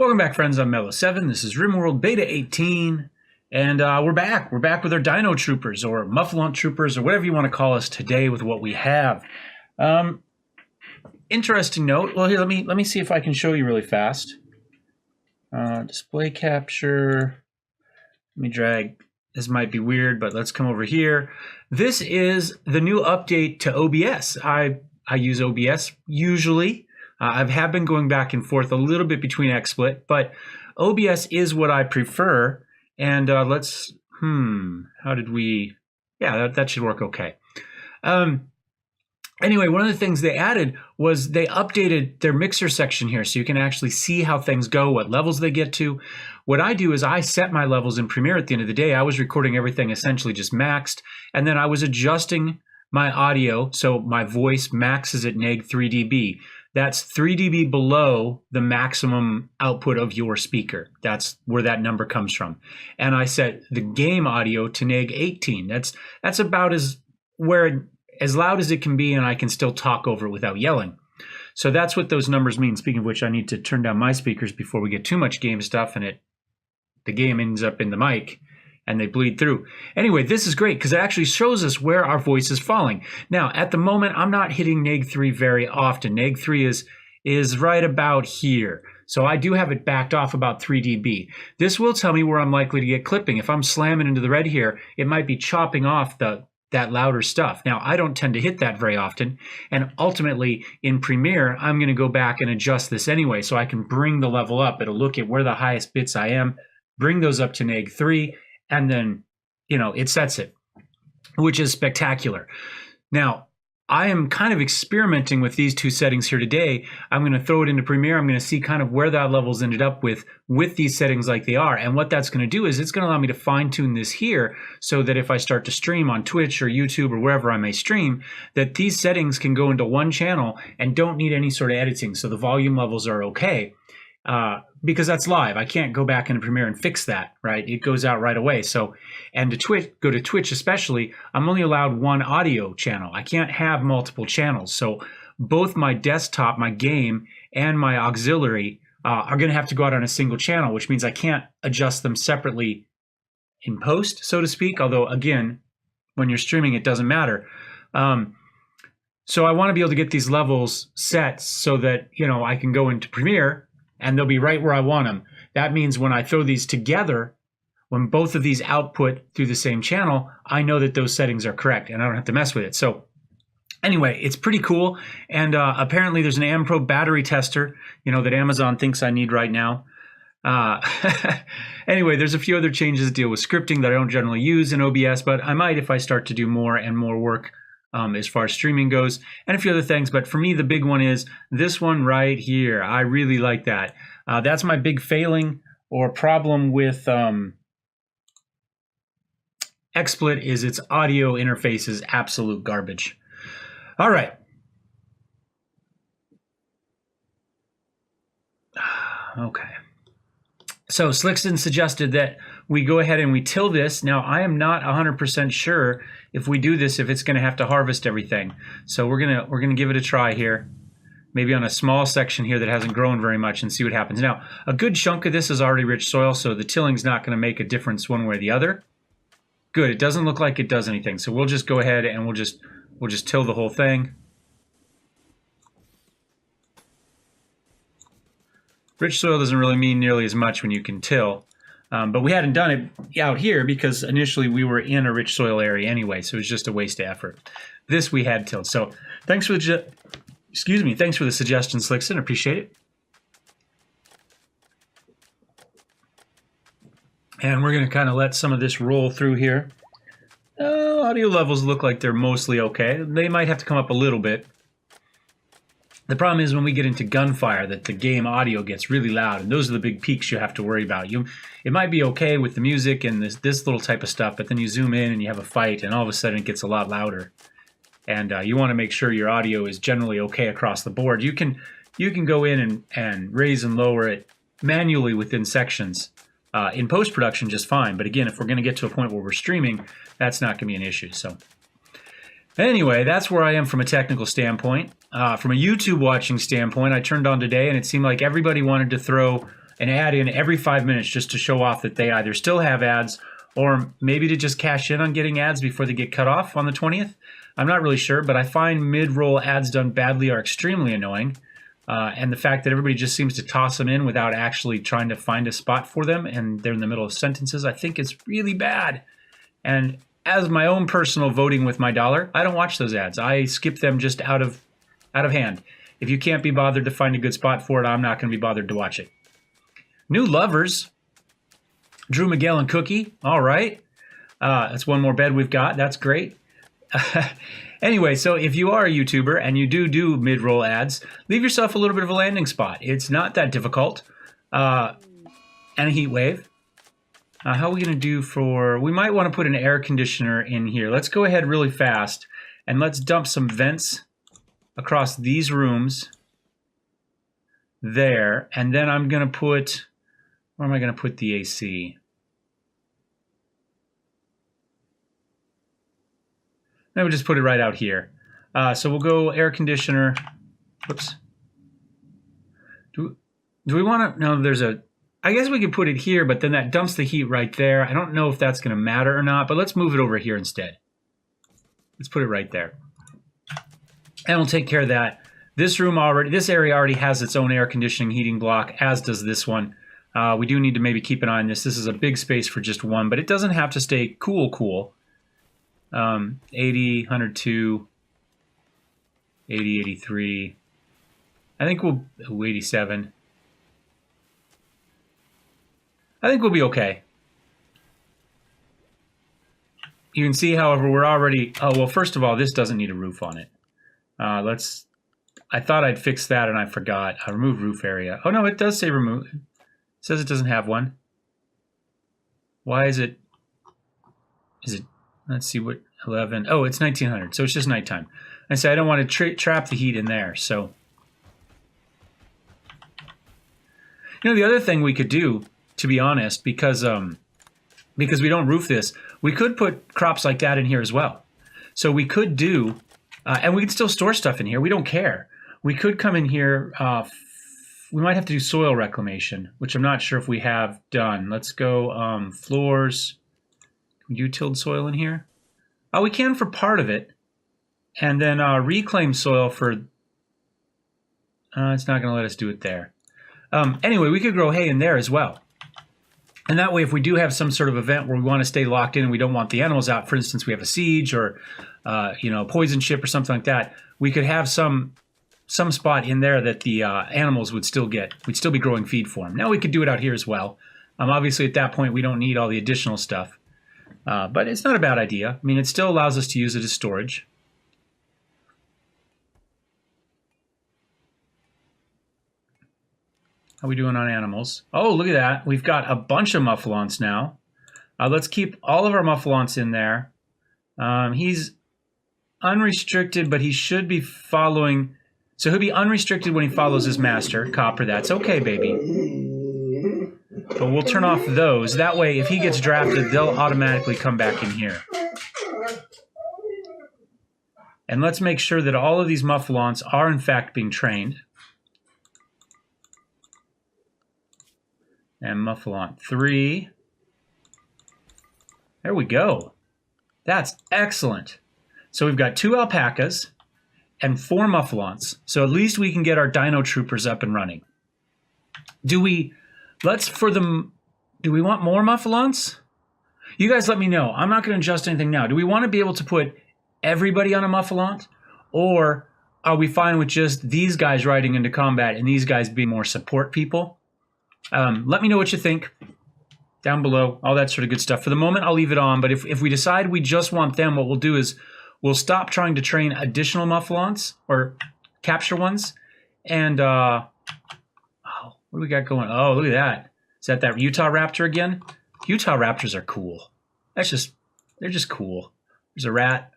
Welcome back, friends. I'm Mellowseven. This is Rimworld B18, and we're back. We're back with our DinoTroopers, or Muffalont Troopers, or whatever you want to call us today with what we have. Interesting note. Well, here, let me see if I can show you really fast. Display capture. Let me drag. This might be weird, but let's come over here. This is the new update to OBS. I use OBS usually. I have been going back and forth a little bit between XSplit, but OBS is what I prefer. And let's, how did we, yeah, that should work okay. Anyway, one of the things they added was they updated their mixer section here so you can actually see how things go, what levels they get to. What I do is I set my levels in Premiere at the end of the day. I was recording everything essentially just maxed, and then I was adjusting my audio so my voice maxes at neg 3 dB. That's 3 dB below the maximum output of your speaker. That's where that number comes from. And I set the game audio to neg 18. That's about as loud as it can be, and I can still talk over it without yelling. So that's what those numbers mean. Speaking of which, I need to turn down my speakers before we get too much game stuff and the game ends up in the mic and they bleed through. Anyway, this is great because it actually shows us where our voice is falling. Now, at the moment, I'm not hitting neg 3 very often. Neg 3 is right about here. So I do have it backed off about 3 dB. This will tell me where I'm likely to get clipping. If I'm slamming into the red here, it might be chopping off that louder stuff. Now, I don't tend to hit that very often. And ultimately, in Premiere, I'm going to go back and adjust this anyway so I can bring the level up. It'll look at where the highest bits I am, bring those up to neg 3, and then, it sets it, which is spectacular. Now, I am kind of experimenting with these two settings here today. I'm going to throw it into Premiere. I'm going to see kind of where that level's ended up with these settings like they are. And what that's going to do is it's going to allow me to fine tune this here so that if I start to stream on Twitch or YouTube or wherever I may stream, that these settings can go into one channel and don't need any sort of editing. So the volume levels are okay. Because that's live. I can't go back into Premiere and fix that, right? It goes out right away. So, and to go to Twitch especially, I'm only allowed one audio channel. I can't have multiple channels. So both my desktop, my game, and my auxiliary are going to have to go out on a single channel, which means I can't adjust them separately in post, so to speak. Although, again, when you're streaming, it doesn't matter. So I want to be able to get these levels set so that, I can go into Premiere and they'll be right where I want them. That means when I throw these together, when both of these output through the same channel, I know that those settings are correct and I don't have to mess with it. So anyway, it's pretty cool. And apparently there's an AmPro battery tester, that Amazon thinks I need right now. Anyway, there's a few other changes that deal with scripting that I don't generally use in OBS, but I might if I start to do more and more work as far as streaming goes, and a few other things. But for me, the big one is this one right here. I really like that. That's my big failing or problem with XSplit is its audio interface is absolute garbage. All right. Okay. So Slickston suggested that we go ahead and we till this. Now, I am not 100% sure if we do this, if it's going to have to harvest everything. So we're gonna give it a try here, maybe on a small section here that hasn't grown very much, and see what happens. Now, a good chunk of this is already rich soil, so the tilling's not going to make a difference one way or the other. Good. It doesn't look like it does anything. So we'll just go ahead and we'll just till the whole thing. Rich soil doesn't really mean nearly as much when you can till. But we hadn't done it out here because initially we were in a rich soil area anyway, so it was just a waste of effort. This we had tilled. So thanks for the thanks for the suggestion, Slickson. Appreciate it. And we're going to kind of let some of this roll through here. Audio levels look like they're mostly okay. They might have to come up a little bit. The problem is when we get into gunfire that the game audio gets really loud, and those are the big peaks you have to worry about. It might be okay with the music and this little type of stuff, but then you zoom in and you have a fight, and all of a sudden it gets a lot louder. And you want to make sure your audio is generally okay across the board. You can go in and raise and lower it manually within sections in post-production just fine. But again, if we're going to get to a point where we're streaming, that's not going to be an issue. So anyway, that's where I am from a technical standpoint. From a YouTube watching standpoint, I turned on today and it seemed like everybody wanted to throw an ad in every 5 minutes just to show off that they either still have ads or maybe to just cash in on getting ads before they get cut off on the 20th. I'm not really sure, but I find mid-roll ads done badly are extremely annoying. And the fact that everybody just seems to toss them in without actually trying to find a spot for them, and they're in the middle of sentences, I think is really bad. And as my own personal voting with my dollar, I don't watch those ads. I skip them just out of hand. If you can't be bothered to find a good spot for it, I'm not going to be bothered to watch it. New lovers. Drew, Miguel, and Cookie. All right. That's one more bed we've got. That's great. Anyway, so if you are a YouTuber and you do mid-roll ads, leave yourself a little bit of a landing spot. It's not that difficult. And a heat wave. How are we going to do for... We might want to put an air conditioner in here. Let's go ahead really fast and let's dump some vents across these rooms there. And then I'm going to put... Where am I going to put the AC? Maybe we'll just put it right out here. So we'll go air conditioner. Whoops. Do we want to... No, there's a... I guess we could put it here, but then that dumps the heat right there. I don't know if that's going to matter or not, but let's move it over here instead. Let's put it right there. And we'll take care of that. This area already has its own air conditioning heating block, as does this one. We do need to maybe keep an eye on this. This is a big space for just one, but it doesn't have to stay cool. 80, 102, 80, 83. I think we'll 87. I think we'll be okay. You can see, however, we're already... Oh, well, first of all, this doesn't need a roof on it. I thought I'd fix that and I forgot. I removed roof area. Oh, no, it does say remove. It says it doesn't have one. Why is it... Let's see what... 11... Oh, it's 1900, so it's just nighttime. I say I don't want to trap the heat in there, so... You know, the other thing we could do, to be honest, because we don't roof this, we could put crops like that in here as well. So we could do... and we can still store stuff in here. We don't care. We could come in here... we might have to do soil reclamation, which I'm not sure if we have done. Let's go floors. Can you tilled soil in here? Oh, we can for part of it. And then reclaim soil for... it's not going to let us do it there. Anyway, we could grow hay in there as well. And that way, if we do have some sort of event where we want to stay locked in and we don't want the animals out, for instance, we have a siege or a poison ship or something like that, we could have some spot in there that the animals would still get. We'd still be growing feed for them. Now we could do it out here as well. Obviously, at that point, we don't need all the additional stuff. But it's not a bad idea. I mean, it still allows us to use it as storage. How are we doing on animals? Oh, look at that. We've got a bunch of muffalons now. Let's keep all of our muffalons in there. He's unrestricted, but he should be following... So he'll be unrestricted when he follows his master. Copper, that's okay, baby. But we'll turn off those. That way, if he gets drafted, they'll automatically come back in here. And let's make sure that all of these muffalons are, in fact, being trained. And muffalon 3. There we go. That's excellent. So we've got 2 alpacas and 4 muffalons. So at least we can get our DinoTroopers up and running. Do we want more muffalons? You guys let me know. I'm not going to adjust anything now. Do we want to be able to put everybody on a muffalon? Or are we fine with just these guys riding into combat and these guys being more support people? Let me know what you think down below, all that sort of good stuff. For the moment, I'll leave it on, but if we decide we just want them, what we'll do is we'll stop trying to train additional muffalons or capture ones. And, oh, what do we got going? Oh, look at that. Is that Utah Raptor again? Utah Raptors are cool. They're just cool. There's a rat.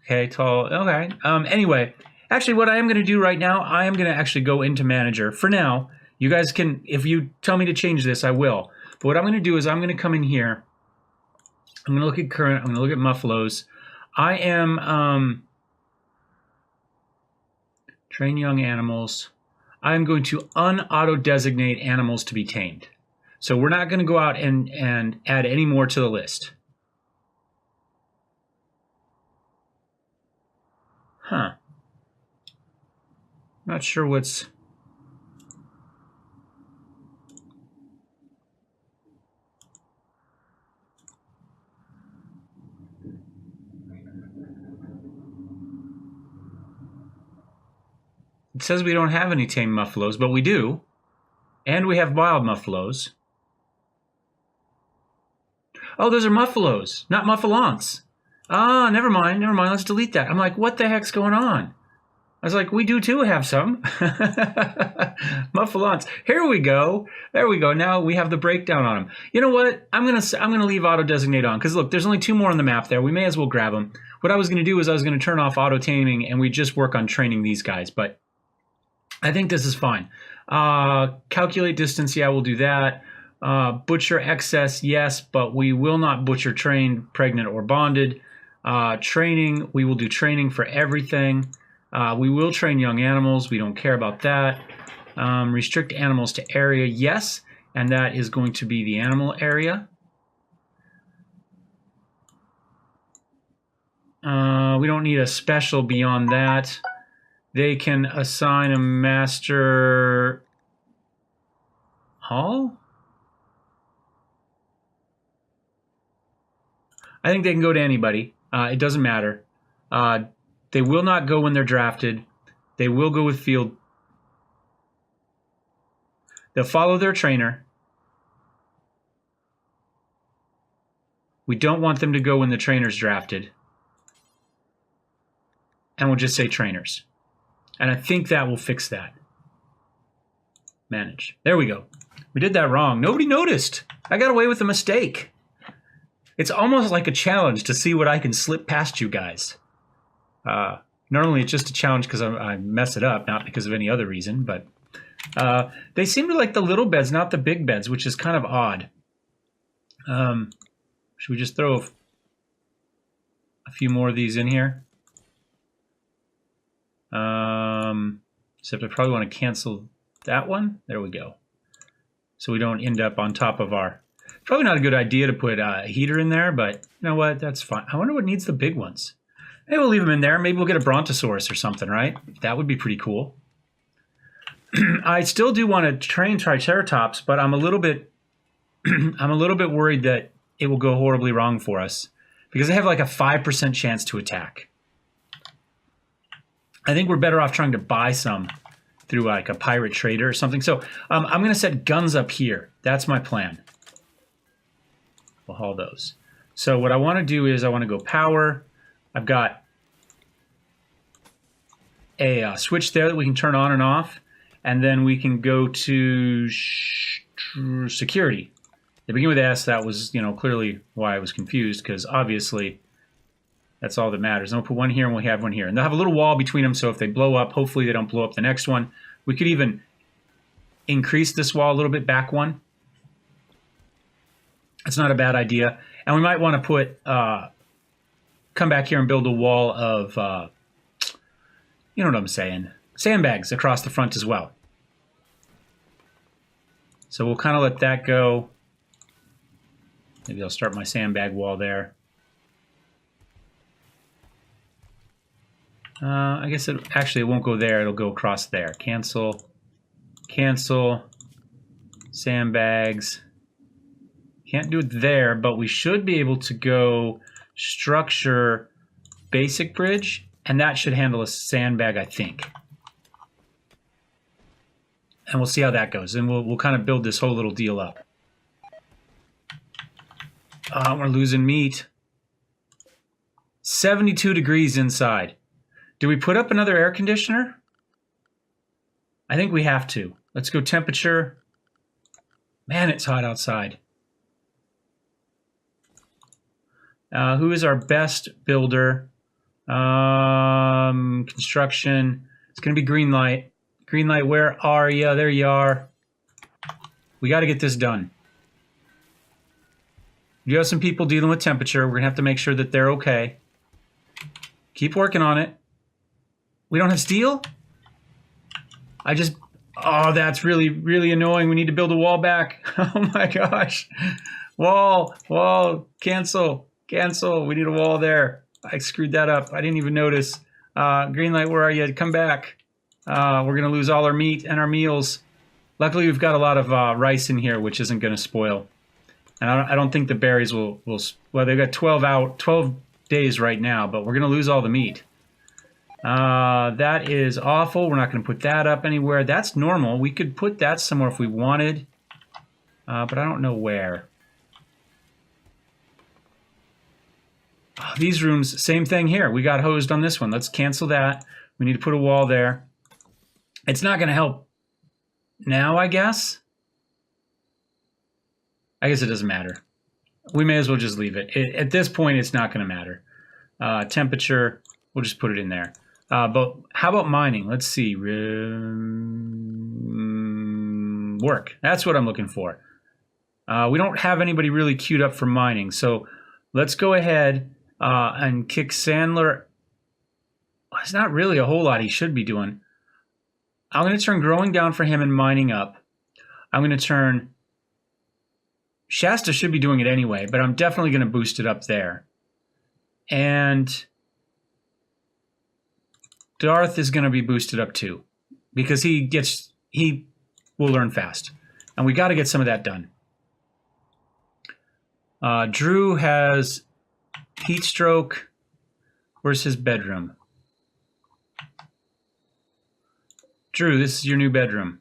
Okay, tall, okay. Anyway, actually, what I am going to do right now, I am going to actually go into Manager. For now, you guys can, if you tell me to change this, I will. But what I'm going to do is I'm going to come in here. I'm going to look at current. I'm going to look at Muffalos. I am train young animals. I'm going to un-auto-designate animals to be tamed. So we're not going to go out and add any more to the list. Huh. Not sure what's... It says we don't have any tame muffalos, but we do. And we have wild muffalos. Oh, those are muffalos, not muffalons. Ah, never mind. Let's delete that. I'm like, what the heck's going on? I was like, we do too have some. Muffalons. Here we go. There we go. Now we have the breakdown on them. You know what? I'm gonna leave auto designate on because look, there's only 2 more on the map there. We may as well grab them. What I was gonna do is I was gonna turn off auto taming and we just work on training these guys. But I think this is fine. Calculate distance. Yeah, we'll do that. Butcher excess. Yes, but we will not butcher trained, pregnant, or bonded. Training. We will do training for everything. We will train young animals. We don't care about that. Restrict animals to area. Yes, and that is going to be the animal area. We don't need a special beyond that. They can assign a master hall. I think they can go to anybody. It doesn't matter. They will not go when they're drafted. They will go with field. They'll follow their trainer. We don't want them to go when the trainer's drafted. And we'll just say trainers. And I think that will fix that. Manage. There we go. We did that wrong. Nobody noticed. I got away with a mistake. It's almost like a challenge to see what I can slip past you guys. Normally it's just a challenge because I mess it up, not because of any other reason, but they seem to like the little beds, not the big beds, which is kind of odd. Should we just throw a few more of these in here? Except I probably want to cancel that one. There we go. So we don't end up on top of our... Probably not a good idea to put a heater in there, but you know what? That's fine. I wonder what needs the big ones. Maybe we'll leave them in there. Maybe we'll get a brontosaurus or something, right? That would be pretty cool. I still do want to train triceratops, but I'm a little bit worried that it will go horribly wrong for us because they have like a 5% chance to attack. I think we're better off trying to buy some through like a pirate trader or something. So I'm going to set guns up here. That's my plan. We'll haul those. So what I want to do is I want to go power. I've got a switch there that we can turn on and off. And then we can go to security. They begin with S. That was, clearly why I was confused because obviously that's all that matters. I'm going to put one here and we'll have one here. And they'll have a little wall between them so if they blow up, hopefully they don't blow up the next one. We could even increase this wall a little bit, back one. That's not a bad idea. And we might want to put, come back here and build a wall of, you know what I'm saying, sandbags across the front as well. So we'll kind of let that go. Maybe I'll start my sandbag wall there. I guess it won't go there. It'll go across there. Cancel. Cancel. Sandbags. Can't do it there, but we should be able to go structure basic bridge, and that should handle a sandbag, I think. And we'll see how that goes, and we'll kind of build this whole little deal up. We're losing meat. 72 degrees inside. Do we put up another air conditioner? I think we have to. Let's go temperature. Man, it's hot outside. Who is our best builder? Construction. It's going to be green light. Green light, where are you? There you are. We got to get this done. You have some people dealing with temperature. We're going to have to make sure that they're okay. Keep working on it. We don't have steel? I just Oh, that's really, really annoying. We need to build a wall back. Oh my gosh. Wall, cancel. We need a wall there. I screwed that up. I didn't even notice. Greenlight, where are you? Come back. We're going to lose all our meat and our meals. Luckily, we've got a lot of rice in here, which isn't going to spoil. And I don't think the berries will, well, they've got 12 days right now, but we're going to lose all the meat. That is awful. We're not going to put that up anywhere. That's normal. We could put that somewhere if we wanted, but I don't know where. Oh, these rooms, same thing here. We got hosed on this one. Let's cancel that. We need to put a wall there. It's not going to help now, I guess. I guess it doesn't matter. We may as well just leave it. At this point, it's not going to matter. Temperature, we'll just put it in there. But how about mining? Let's see. Work. That's what I'm looking for. We don't have anybody really queued up for mining. So let's go ahead and kick Sandler. It's not really a whole lot he should be doing. I'm going to turn growing down for him and mining up. I'm going to turn... Shasta should be doing it anyway, but I'm definitely going to boost it up there. And Darth is going to be boosted up too, because he will learn fast. And we got to get some of that done. Drew has heat stroke. Where's his bedroom? Drew, this is your new bedroom.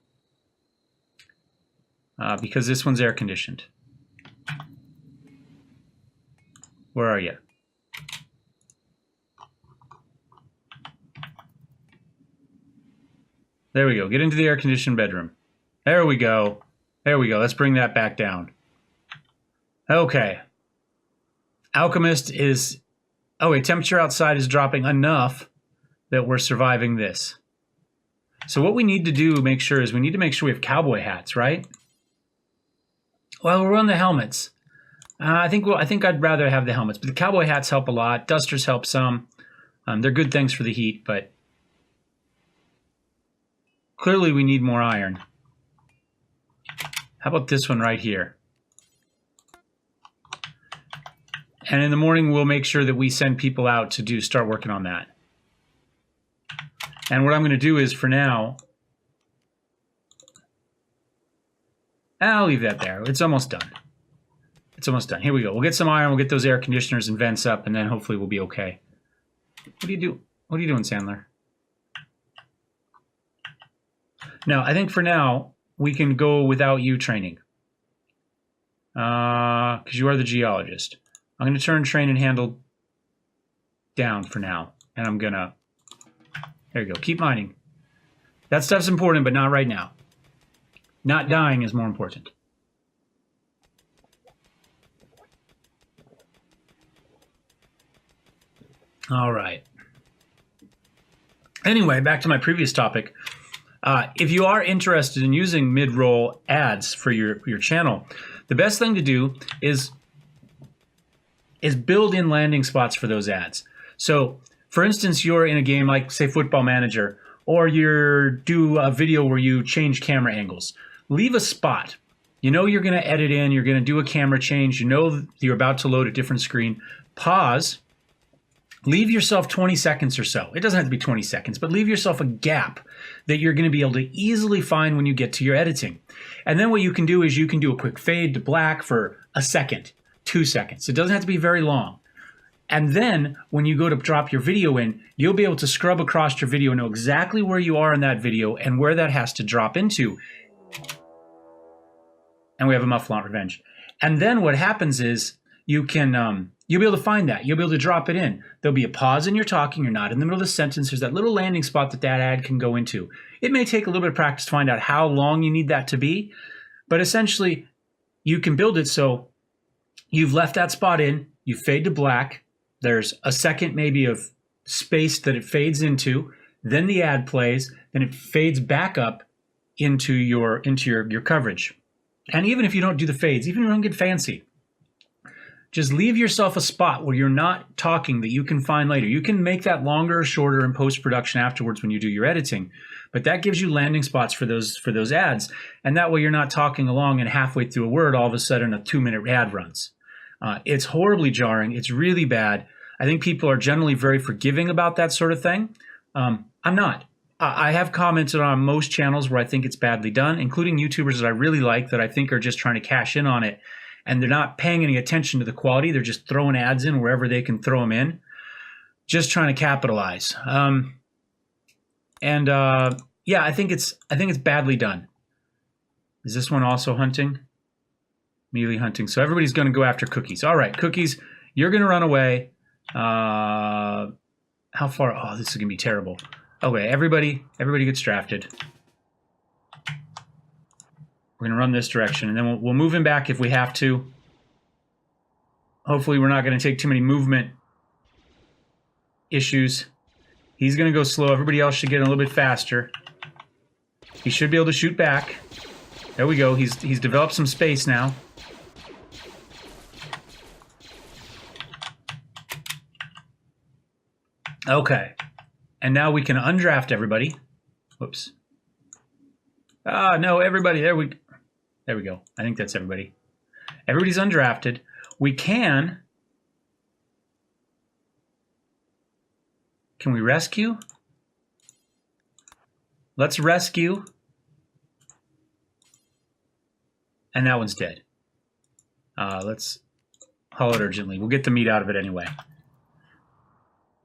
Because this one's air conditioned. Where are you? There we go. Get into the air-conditioned bedroom. There we go. There we go. Let's bring that back down. Okay. Alchemist is... Oh, wait. Temperature outside is dropping enough that we're surviving this. So what we need to do, make sure, is we need to make sure we have cowboy hats, right? Well, we're on the helmets. I think I'd rather have the helmets, but the cowboy hats help a lot. Dusters help some. They're good things for the heat, but clearly we need more iron. How about this one right here? And in the morning, we'll make sure that we send people out to start working on that. And what I'm going to do is, for now, I'll leave that there. It's almost done. It's almost done. Here we go. We'll get some iron. We'll get those air conditioners and vents up, and then hopefully we'll be okay. What do you do? What are you doing, Sandler? No, I think for now we can go without you training, because you are the geologist. I'm going to turn train and handle down for now, and I'm gonna. There you go. Keep mining. That stuff's important, but not right now. Not dying is more important. All right. Anyway, back to my previous topic. If you are interested in using mid-roll ads for your channel, the best thing to do is build in landing spots for those ads. So, for instance, you're in a game like, say, Football Manager, or you do a video where you change camera angles. Leave a spot. You know you're going to edit in, you're going to do a camera change, you know you're about to load a different screen. Pause. Leave yourself 20 seconds or so. It doesn't have to be 20 seconds, but leave yourself a gap that you're going to be able to easily find when you get to your editing. And then what you can do is you can do a quick fade to black for a second, 2 seconds. It doesn't have to be very long. And then when you go to drop your video in, you'll be able to scrub across your video, know exactly where you are in that video and where that has to drop into. And we have a Mufflon Revenge. And then what happens is you can... you'll be able to find that. You'll be able to drop it in. There'll be a pause in your talking. You're not in the middle of the sentence. There's that little landing spot that ad can go into. It may take a little bit of practice to find out how long you need that to be, but essentially you can build it so you've left that spot in, you fade to black, there's a second maybe of space that it fades into, then the ad plays, then it fades back up into your coverage. And even if you don't do the fades, even if you don't get fancy, just leave yourself a spot where you're not talking that you can find later. You can make that longer or shorter in post-production afterwards when you do your editing, but that gives you landing spots for those ads, and that way you're not talking along and halfway through a word, all of a sudden a 2-minute ad runs. It's horribly jarring. It's really bad. I think people are generally very forgiving about that sort of thing. I'm not. I have commented on most channels where I think it's badly done, including YouTubers that I really like that I think are just trying to cash in on it, and they're not paying any attention to the quality. They're just throwing ads in wherever they can throw them in, just trying to capitalize. Yeah, I think it's badly done. Is this one also hunting? Melee hunting. So everybody's going to go after cookies. All right, cookies, you're going to run away. How far? Oh, this is going to be terrible. Okay, everybody gets drafted. We're going to run this direction, and then we'll move him back if we have to. Hopefully we're not going to take too many movement issues. He's going to go slow. Everybody else should get a little bit faster. He should be able to shoot back. There we go. He's developed some space now. Okay. And now we can undraft everybody. Whoops. Ah, no, everybody. There we go. I think that's everybody. Everybody's undrafted. We can we rescue? Let's rescue. And that one's dead. Let's haul it urgently. We'll get the meat out of it anyway.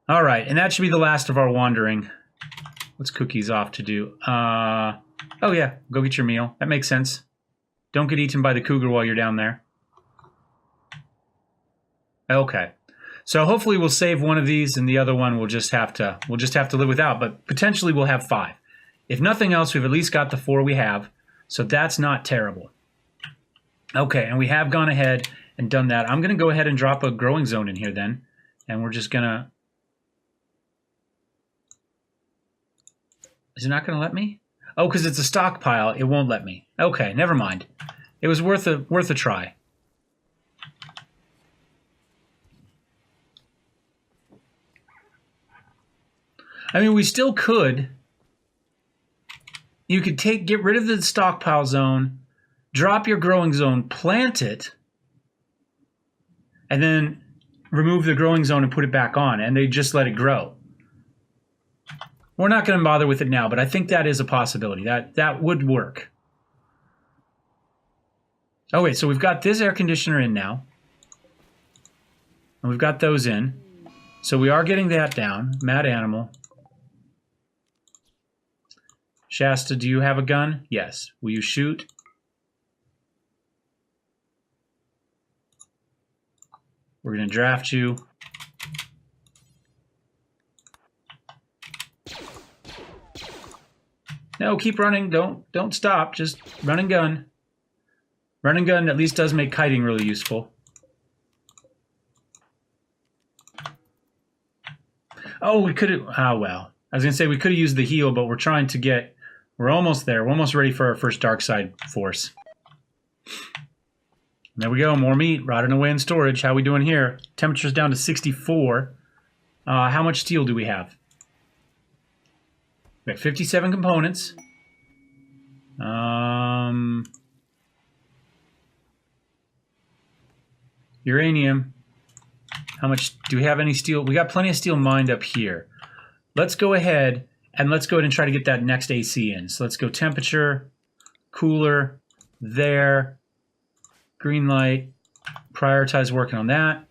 All right, and that should be the last of our wandering. What's Cookies off to do? Oh yeah, go get your meal. That makes sense. Don't get eaten by the cougar while you're down there. Okay. So hopefully we'll save one of these, and the other one we'll just have to live without, but potentially we'll have 5. If nothing else, we've at least got the 4 we have, so that's not terrible. Okay, and we have gone ahead and done that. I'm going to go ahead and drop a growing zone in here then, and we're just going to... Is it not going to let me? Oh, because it's a stockpile, it won't let me. Okay, never mind. It was worth a try. I mean, we still could. You could get rid of the stockpile zone, drop your growing zone, plant it, and then remove the growing zone and put it back on, and they just let it grow. We're not going to bother with it now, but I think that is a possibility. That would work. Oh, wait, so we've got this air conditioner in now. And we've got those in. So we are getting that down. Mad animal. Shasta, do you have a gun? Yes. Will you shoot? We're going to draft you. No, keep running. Don't stop. Just run and gun. Run and gun at least does make kiting really useful. Oh, we could have... Ah, well. I was going to say we could have used the heal, but we're trying to get... We're almost there. We're almost ready for our first dark side force. There we go. More meat rotting away in storage. How we doing here? Temperature's down to 64. How much steel do we have? We have 57 components. Uranium. How much do we have? Any steel? We got plenty of steel mined up here. Let's go ahead and try to get that next AC in. So let's go temperature, cooler, there, green light, prioritize working on that.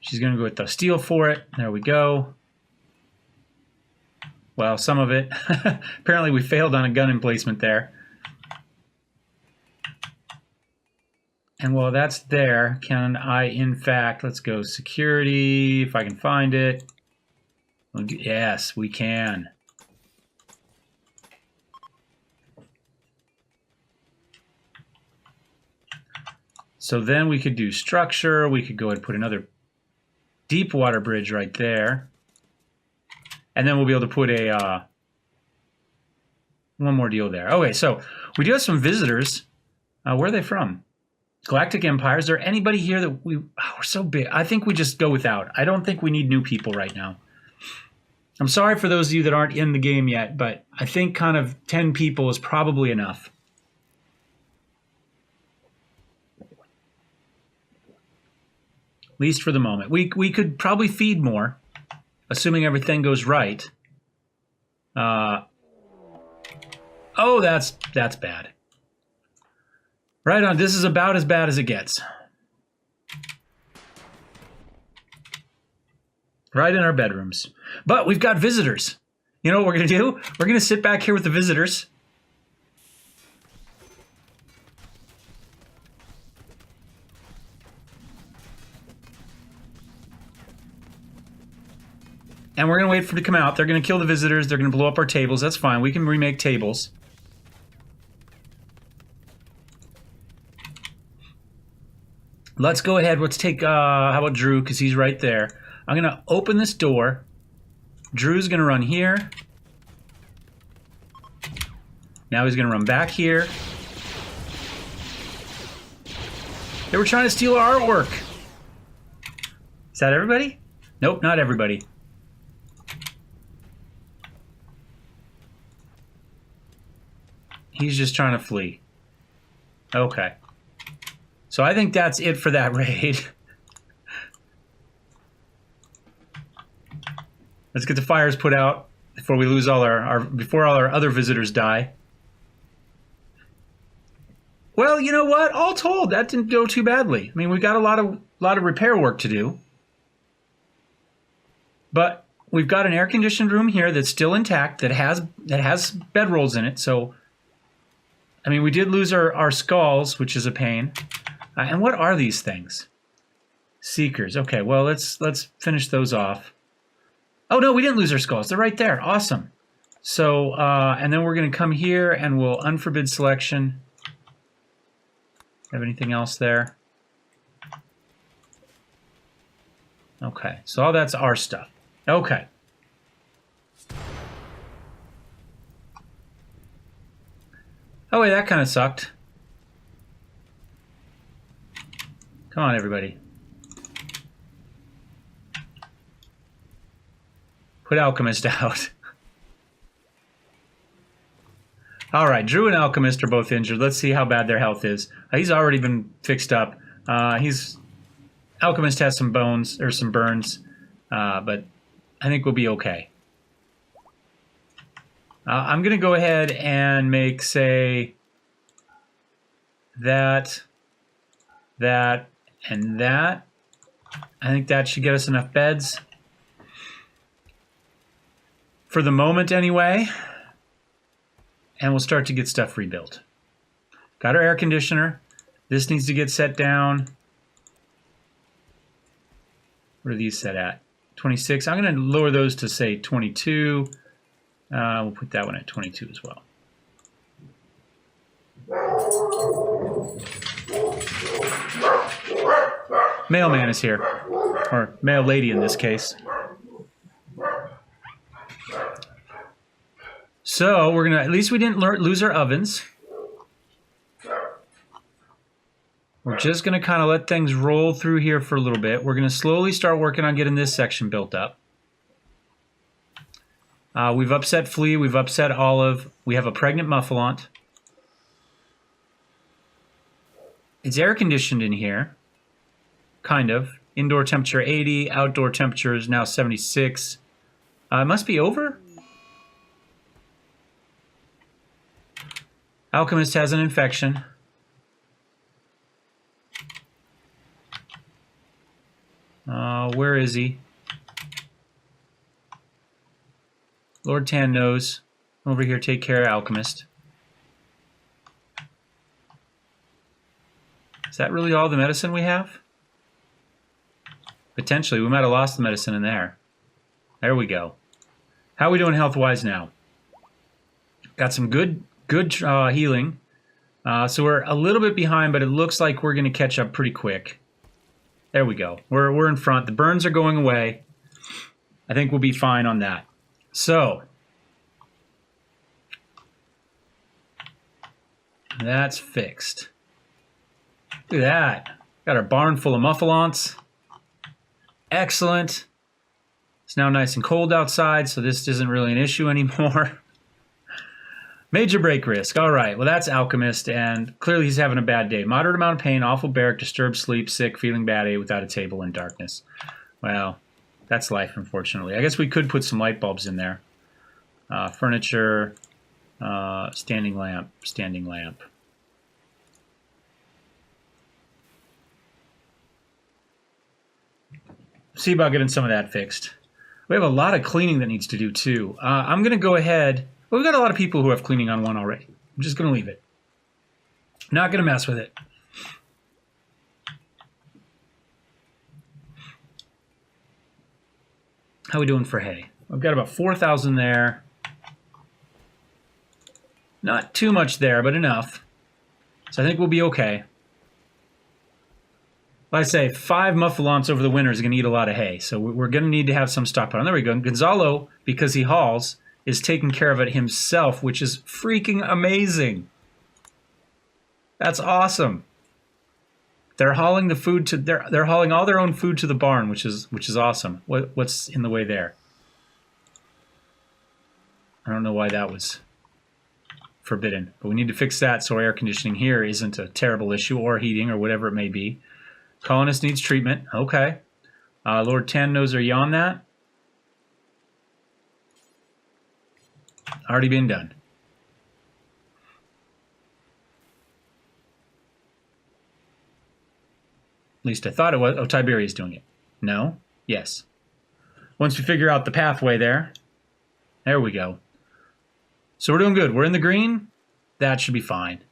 She's going to go with the steel for it. There we go. Well, some of it. Apparently we failed on a gun emplacement there. And while that's there, can I, in fact, let's go security, if I can find it. Yes, we can. So then we could do structure. We could go ahead and put another deep water bridge right there. And then we'll be able to put a one more deal there. Okay, so we do have some visitors. Where are they from? Galactic Empire. Is there anybody here that we're so big? I think we just go without. I don't think we need new people right now. I'm sorry for those of you that aren't in the game yet, but I think kind of 10 people is probably enough. At least for the moment. We could probably feed more, assuming everything goes right. Oh, that's bad. Right on. This is about as bad as it gets. Right in our bedrooms. But we've got visitors. You know what we're going to do? We're going to sit back here with the visitors. And we're going to wait for them to come out. They're going to kill the visitors. They're going to blow up our tables. That's fine. We can remake tables. Let's go ahead. Let's take, how about Drew? Because he's right there. I'm going to open this door. Drew's going to run here. Now he's going to run back here. They were trying to steal our artwork. Is that everybody? Nope, not everybody. He's just trying to flee. Okay. So I think that's it for that raid. Let's get the fires put out before we lose all before all our other visitors die. Well, you know what? All told, that didn't go too badly. I mean, we got a lot of repair work to do. But we've got an air-conditioned room here that's still intact, that has bedrolls in it. So, I mean, we did lose our skulls, which is a pain. And what are these things? Seekers. Okay, well, let's finish those off. Oh, no, we didn't lose our skulls. They're right there. Awesome. So, and then we're going to come here and we'll unforbid selection. Have anything else there? Okay, so all that's our stuff. Okay. Oh, wait, that kind of sucked. Come on, everybody. Put Alchemist out. All right, Drew and Alchemist are both injured. Let's see how bad their health is. He's already been fixed up. Alchemist has some bones or some burns, but I think we'll be okay. I'm going to go ahead and make, say, that, and that. I think that should get us enough beds. For the moment, anyway. And we'll start to get stuff rebuilt. Got our air conditioner. This needs to get set down. What are these set at? 26. I'm going to lower those to, say, 22. We'll put that one at 22 as well. Mailman is here. Or mail lady in this case. So we're going to, at least we didn't lose our ovens. We're just going to kind of let things roll through here for a little bit. We're going to slowly start working on getting this section built up. We've upset Flea, we've upset Olive. We have a pregnant Muffalant. It's air conditioned in here. Kind of. Indoor temperature 80, outdoor temperature is now 76. It must be over. Alchemist has an infection. Where is he? Lord Tan knows. Over here, take care of Alchemist. Is that really all the medicine we have? Potentially. We might have lost the medicine in there. There we go. How are we doing health-wise now? Got some good healing. So we're a little bit behind, but it looks like we're going to catch up pretty quick. There we go. We're in front. The burns are going away. I think we'll be fine on that. So that's fixed. Look at that. Got our barn full of muffalons. Excellent. It's now nice and cold outside, so this isn't really an issue anymore. Major break risk. All right, well, that's Alchemist, and clearly he's having a bad day. Moderate amount of pain, awful barrack, disturbed sleep, sick, feeling bad, without a table, in darkness. Well, that's life, unfortunately. I guess we could put some light bulbs in there. Furniture, standing lamp, standing lamp. See about getting some of that fixed. We have a lot of cleaning that needs to do, too. I'm going to go ahead. Well, we've got a lot of people who have cleaning on one already. I'm just going to leave it. Not going to mess with it. How are we doing for hay? I've got about 4,000 there. Not too much there, but enough. So I think we'll be okay. Like I say, 5 muffalons over the winter is going to eat a lot of hay. So we're going to need to have some stockpile. And there we go. Gonzalo, because he hauls, is taking care of it himself, which is freaking amazing. That's awesome. They're hauling the food to they're hauling all their own food to the barn, which is awesome. What's in the way there? I don't know why that was forbidden, but we need to fix that so air conditioning here isn't a terrible issue, or heating, or whatever it may be. Colonist needs treatment. Okay. Lord Tannose, are you on that? Already been done. At least I thought it was. Oh, Tiberia's doing it. No? Yes. Once we figure out the pathway there. There we go. So we're doing good. We're in the green. That should be fine.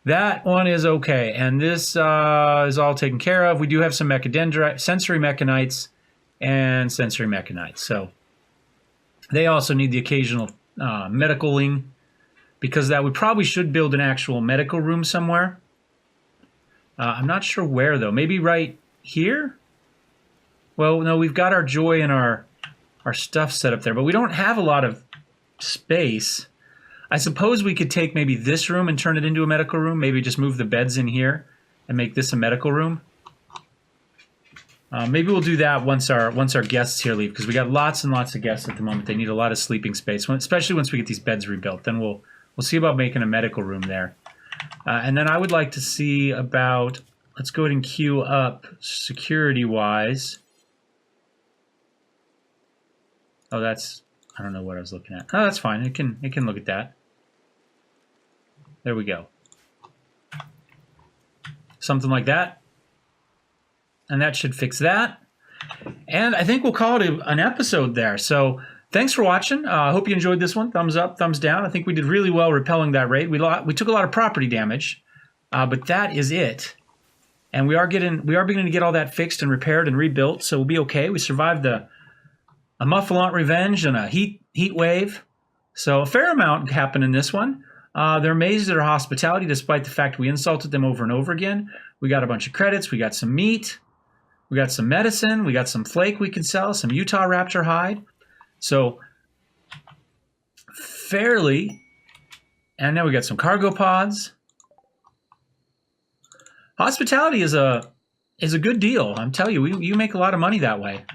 That one is okay. And this is all taken care of. We do have some sensory mechanites and sensory mechanites. So they also need the occasional medicaling, because that we probably should build an actual medical room somewhere. I'm not sure where, though. Maybe right here? Well, no, we've got our joy and our stuff set up there, but we don't have a lot of space. I suppose we could take maybe this room and turn it into a medical room. Maybe just move the beds in here and make this a medical room. Maybe we'll do that once our guests here leave, because we got lots and lots of guests at the moment. They need a lot of sleeping space, especially once we get these beds rebuilt. Then we'll see about making a medical room there. And then I would like to see about, let's go ahead and queue up security-wise. Oh, that's, I don't know what I was looking at. Oh, that's fine. It can look at that. There we go. Something like that. And that should fix that. And I think we'll call it an episode there. So thanks for watching. I hope you enjoyed this one. Thumbs up, thumbs down. I think we did really well repelling that raid. We took a lot of property damage, but that is it. And we are beginning to get all that fixed and repaired and rebuilt, so we'll be okay. We survived a Muffalon revenge and a heat wave. So a fair amount happened in this one. They're amazed at our hospitality, despite the fact we insulted them over and over again. We got a bunch of credits. We got some meat. We got some medicine. We got some flake we can sell, some Utah raptor hide. So fairly, and now we got some cargo pods. Hospitality is a good deal. I'm telling you, you make a lot of money that way.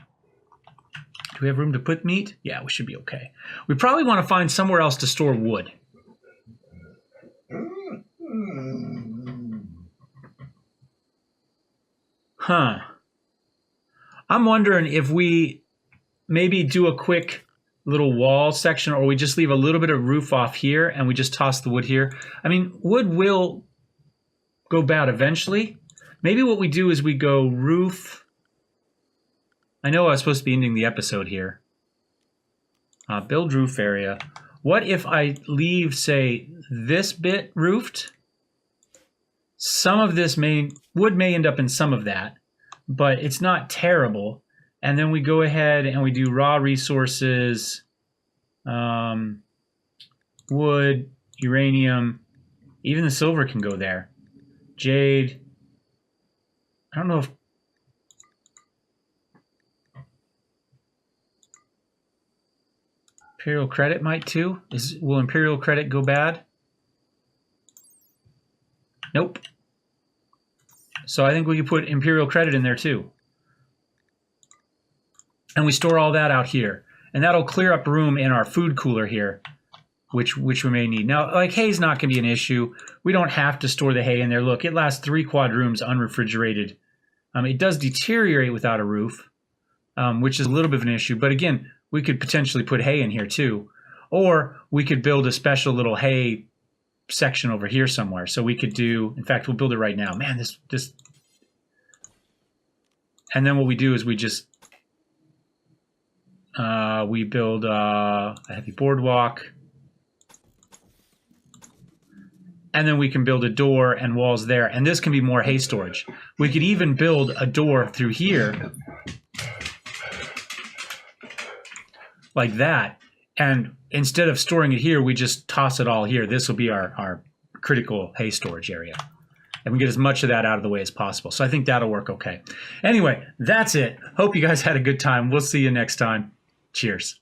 Do we have room to put meat? Yeah, we should be okay. We probably want to find somewhere else to store wood. Huh. I'm wondering if we maybe do a quick little wall section, or we just leave a little bit of roof off here and we just toss the wood here. I mean, wood will go bad eventually. Maybe what we do is we go roof. I know I was supposed to be ending the episode here. Build roof area. What if I leave, say, this bit roofed? Some of this wood may end up in some of that, but it's not terrible. And then we go ahead and we do raw resources, wood, uranium, even the silver can go there. Jade. I don't know if Imperial credit might too. Will Imperial credit go bad? Nope. So I think we could put Imperial credit in there too. And we store all that out here. And that'll clear up room in our food cooler here, which we may need. Now, like, hay's not going to be an issue. We don't have to store the hay in there. Look, it lasts 3 quad rooms unrefrigerated. It does deteriorate without a roof, which is a little bit of an issue. But again, we could potentially put hay in here too. Or we could build a special little hay section over here somewhere. So we could do, in fact, we'll build it right now. Man, this. And then what we do is we just, we build a heavy boardwalk. And then we can build a door and walls there. And this can be more hay storage. We could even build a door through here like that. And instead of storing it here, we just toss it all here. This will be our critical hay storage area. And we get as much of that out of the way as possible. So I think that'll work okay. Anyway, that's it. Hope you guys had a good time. We'll see you next time. Cheers.